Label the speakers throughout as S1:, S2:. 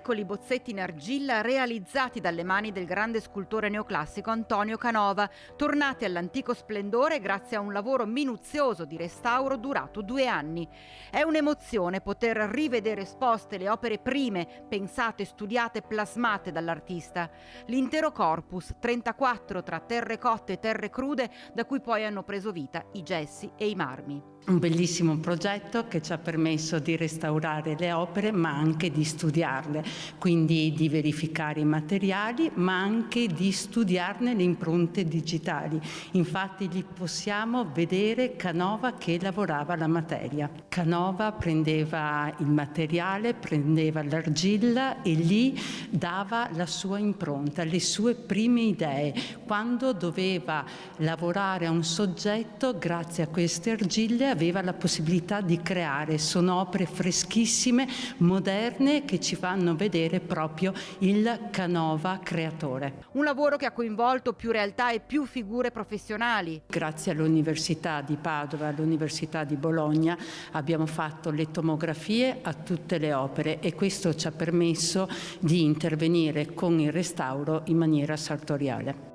S1: piccoli bozzetti in argilla realizzati dalle mani del grande scultore neoclassico Antonio Canova, tornati all'antico splendore grazie a un lavoro minuzioso di restauro durato 2 anni. È un'emozione poter rivedere esposte le opere prime, pensate, studiate e plasmate dall'artista. L'intero corpus, 34 tra terre cotte e terre crude, da cui poi hanno preso vita i gessi e i marmi.
S2: Un bellissimo progetto che ci ha permesso di restaurare le opere ma anche di studiarle, quindi di verificare i materiali ma anche di studiarne le impronte digitali. Infatti lì possiamo vedere Canova che lavorava la materia. Canova prendeva il materiale, prendeva l'argilla e lì dava la sua impronta, le sue prime idee. Quando doveva lavorare a un soggetto, grazie a queste argille aveva la possibilità di creare. Sono opere freschissime, moderne, che ci fanno vedere proprio il Canova creatore.
S1: Un lavoro che ha coinvolto più realtà e più figure professionali.
S2: Grazie all'Università di Padova e all'Università di Bologna abbiamo fatto le tomografie a tutte le opere e questo ci ha permesso di intervenire con il restauro in maniera sartoriale.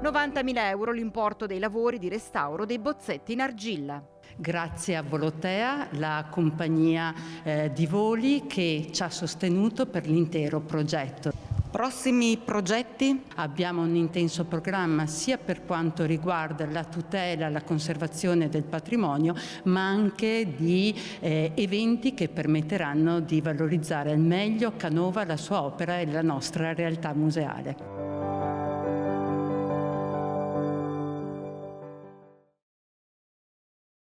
S1: 90.000 euro l'importo dei lavori di restauro dei bozzetti in argilla.
S2: Grazie a Volotea, la compagnia di voli che ci ha sostenuto per l'intero progetto.
S1: Prossimi progetti?
S2: Abbiamo un intenso programma sia per quanto riguarda la tutela e la conservazione del patrimonio, ma anche di eventi che permetteranno di valorizzare al meglio Canova, la sua opera e la nostra realtà museale.